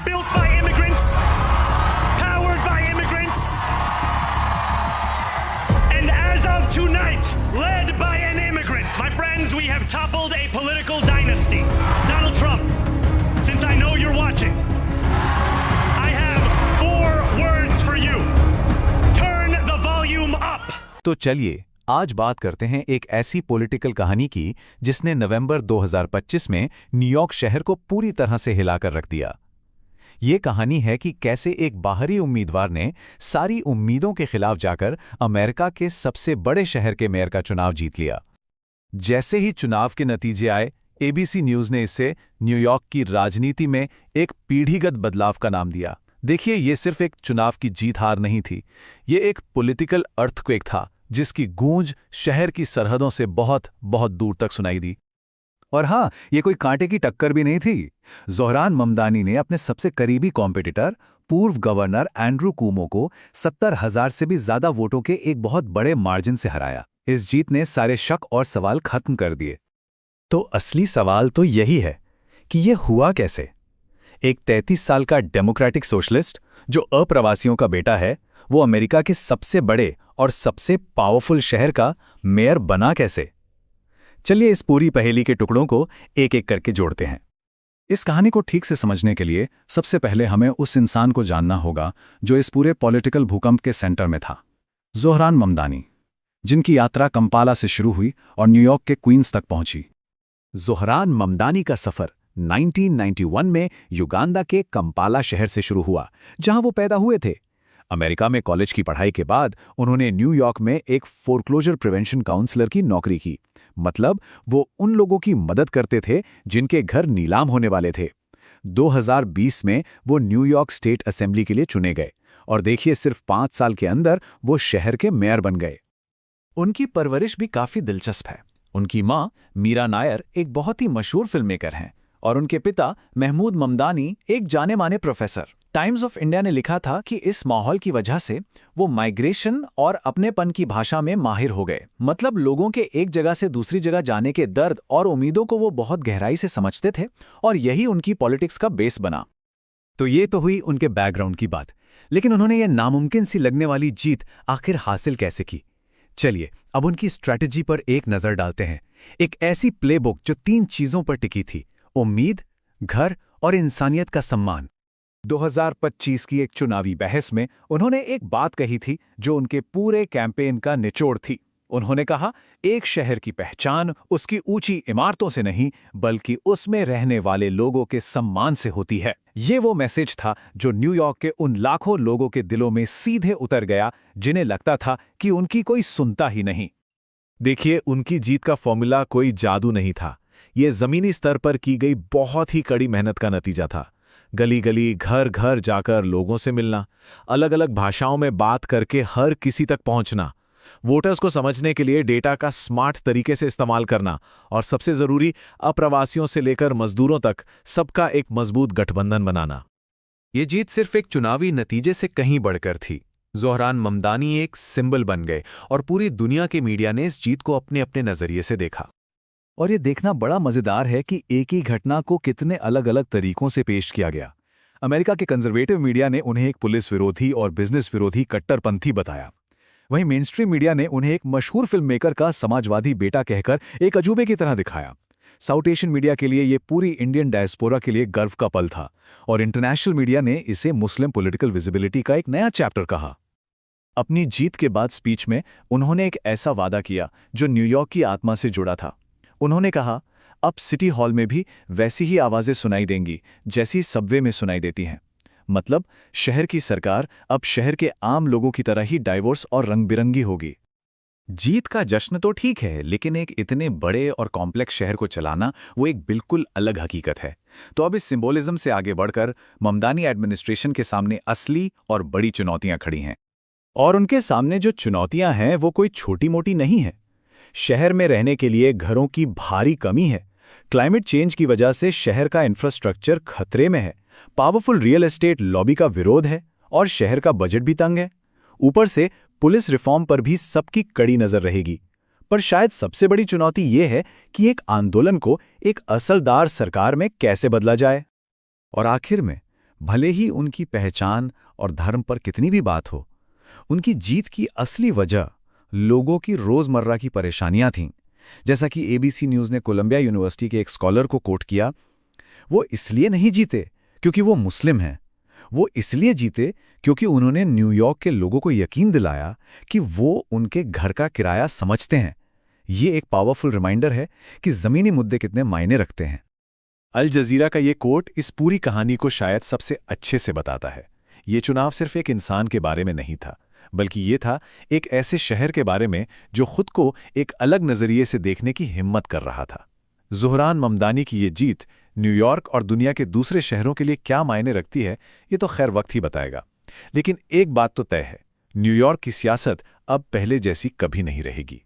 built by immigrants, powered by immigrants, and as of tonight, led by an immigrant. My friends, we have toppled a political dynasty. Donald Trump, since I know you're watching, I have 4 words for you. Turn the volume up. तो चलिए आज बात करते हैं एक ऐसी political कहानी की जिसने नवंबर 2025 में न्यूयॉर्क शहर को पूरी तरह से हिलाकर रख दिया। ये कहानी है कि कैसे एक बाहरी उम्मीदवार ने सारी उम्मीदों के खिलाफ जाकर अमेरिका के सबसे बड़े शहर के मेयर का चुनाव जीत लिया। जैसे ही चुनाव के नतीजे आए, एबीसी न्यूज़ ने इसे न्यूयॉर्क की राजनीति में एक पीढ़ीगत बदलाव का नाम दिया। देखिए, ये सिर्फ एक चुनाव की जीत हार नहीं थी, ये एक पॉलिटिकल अर्थक्वेक था जिसकी गूंज शहर की सरहदों से बहुत बहुत दूर तक सुनाई दी। और हाँ, ये कोई कांटे की टक्कर भी नहीं थी। ज़ोहरान ममदानी ने अपने सबसे करीबी कॉम्पिटिटर पूर्व गवर्नर एंड्रू कुमो को 70,000 से भी ज्यादा वोटों के एक बहुत बड़े मार्जिन से हराया। इस जीत ने सारे शक और सवाल खत्म कर दिए। तो असली सवाल तो यही है कि यह हुआ कैसे। एक 33 साल का डेमोक्रेटिक सोशलिस्ट जो अप्रवासियों का बेटा है, वो अमेरिका के सबसे बड़े और सबसे पावरफुल शहर का मेयर बना कैसे? चलिए इस पूरी पहेली के टुकड़ों को एक एक करके जोड़ते हैं। इस कहानी को ठीक से समझने के लिए सबसे पहले हमें उस इंसान को जानना होगा जो इस पूरे पॉलिटिकल भूकंप के सेंटर में था, ज़ोहरान ममदानी, जिनकी यात्रा कंपाला से शुरू हुई और न्यूयॉर्क के क्वींस तक पहुंची। ज़ोहरान ममदानी का सफर 1991 में युगांडा के कंपाला शहर से शुरू हुआ, जहां वो पैदा हुए थे। अमेरिका में कॉलेज की पढ़ाई के बाद उन्होंने न्यूयॉर्क में एक फोरक्लोजर प्रिवेंशन काउंसलर की नौकरी की। मतलब वो उन लोगों की मदद करते थे जिनके घर नीलाम होने वाले थे। 2020 में वो न्यूयॉर्क स्टेट असेंबली के लिए चुने गए और देखिए, सिर्फ 5 साल के अंदर वो शहर के मेयर बन गए। उनकी परवरिश भी काफी दिलचस्प है। उनकी मां मीरा नायर एक बहुत ही मशहूर फिल्म मेकर हैं और उनके पिता महमूद ममदानी एक जाने माने प्रोफेसर। टाइम्स ऑफ इंडिया ने लिखा था कि इस माहौल की वजह से वो माइग्रेशन और अपनेपन की भाषा में माहिर हो गए। मतलब लोगों के एक जगह से दूसरी जगह जाने के दर्द और उम्मीदों को वो बहुत गहराई से समझते थे और यही उनकी पॉलिटिक्स का बेस बना। तो ये तो हुई उनके बैकग्राउंड की बात, लेकिन उन्होंने ये नामुमकिन सी लगने वाली जीत आखिर हासिल कैसे की? चलिए अब उनकी स्ट्रैटेजी पर एक नजर डालते हैं। एक ऐसी प्लेबुक जो 3 चीजों पर टिकी थी: उम्मीद, घर और इंसानियत का सम्मान। 2025 की एक चुनावी बहस में उन्होंने एक बात कही थी जो उनके पूरे कैंपेन का निचोड़ थी। उन्होंने कहा, एक शहर की पहचान उसकी ऊंची इमारतों से नहीं बल्कि उसमें रहने वाले लोगों के सम्मान से होती है। ये वो मैसेज था जो न्यूयॉर्क के उन लाखों लोगों के दिलों में सीधे उतर गया जिन्हें लगता था कि उनकी कोई सुनता ही नहीं। देखिए, उनकी जीत का फॉर्मूला कोई जादू नहीं था। ये जमीनी स्तर पर की गई बहुत ही कड़ी मेहनत का नतीजा था। गली गली, घर घर जाकर लोगों से मिलना, अलग अलग भाषाओं में बात करके हर किसी तक पहुंचना, वोटर्स को समझने के लिए डेटा का स्मार्ट तरीके से इस्तेमाल करना और सबसे जरूरी, अप्रवासियों से लेकर मजदूरों तक सबका एक मजबूत गठबंधन बनाना। ये जीत सिर्फ एक चुनावी नतीजे से कहीं बढ़कर थी। ज़ोहरान ममदानी एक सिंबल बन गए और पूरी दुनिया के मीडिया ने इस जीत को अपने अपने नजरिए से देखा। और ये देखना बड़ा मजेदार है कि एक ही घटना को कितने अलग अलग तरीकों से पेश किया गया। अमेरिका के कंजर्वेटिव मीडिया ने उन्हें एक पुलिस विरोधी और बिजनेस विरोधी कट्टरपंथी बताया। वहीं मेनस्ट्रीम मीडिया ने उन्हें एक मशहूर फिल्म मेकर का समाजवादी बेटा कहकर एक अजूबे की तरह दिखाया। साउथ एशियन मीडिया के लिए ये पूरी इंडियन डायस्पोरा के लिए गर्व का पल था और इंटरनेशनल मीडिया ने इसे मुस्लिम पॉलिटिकल विजिबिलिटी का एक नया चैप्टर कहा। अपनी जीत के बाद स्पीच में उन्होंने एक ऐसा वादा किया जो न्यूयॉर्क की आत्मा से जुड़ा था। उन्होंने कहा, अब सिटी हॉल में भी वैसी ही आवाजें सुनाई देंगी जैसी सबवे में सुनाई देती हैं। मतलब शहर की सरकार अब शहर के आम लोगों की तरह ही डाइवर्स और रंग बिरंगी होगी। जीत का जश्न तो ठीक है, लेकिन एक इतने बड़े और कॉम्प्लेक्स शहर को चलाना वो एक बिल्कुल अलग हकीकत है। तो अब इस सिंबोलिज्म से आगे बढ़कर ममदानी एडमिनिस्ट्रेशन के सामने असली और बड़ी चुनौतियां खड़ी हैं। और उनके सामने जो चुनौतियां हैं वो कोई छोटी मोटी नहीं है। शहर में रहने के लिए घरों की भारी कमी है। क्लाइमेट चेंज की वजह से शहर का इंफ्रास्ट्रक्चर खतरे में है। पावरफुल रियल एस्टेट लॉबी का विरोध है और शहर का बजट भी तंग है। ऊपर से पुलिस रिफॉर्म पर भी सबकी कड़ी नजर रहेगी। पर शायद सबसे बड़ी चुनौती यह है कि एक आंदोलन को एक असलदार सरकार में कैसे बदला जाए। और आखिर में भले ही उनकी पहचान और धर्म पर कितनी भी बात हो, उनकी जीत की असली वजह लोगों की रोजमर्रा की परेशानियां थीं। जैसा कि एबीसी न्यूज़ ने कोलंबिया यूनिवर्सिटी के एक स्कॉलर को कोट किया, वो इसलिए नहीं जीते क्योंकि वो मुस्लिम हैं, वो इसलिए जीते क्योंकि उन्होंने न्यूयॉर्क के लोगों को यकीन दिलाया कि वो उनके घर का किराया समझते हैं। ये एक पावरफुल रिमाइंडर है कि ज़मीनी मुद्दे कितने मायने रखते हैं। अल जज़ीरा का ये कोट इस पूरी कहानी को शायद सबसे अच्छे से बताता है। ये चुनाव सिर्फ एक इंसान के बारे में नहीं था, बल्कि ये था एक ऐसे शहर के बारे में जो खुद को एक अलग नज़रिए से देखने की हिम्मत कर रहा था। ज़ुहरान ममदानी की ये जीत न्यूयॉर्क और दुनिया के दूसरे शहरों के लिए क्या मायने रखती है, ये तो खैर वक्त ही बताएगा। लेकिन एक बात तो तय है, न्यूयॉर्क की सियासत अब पहले जैसी कभी नहीं रहेगी।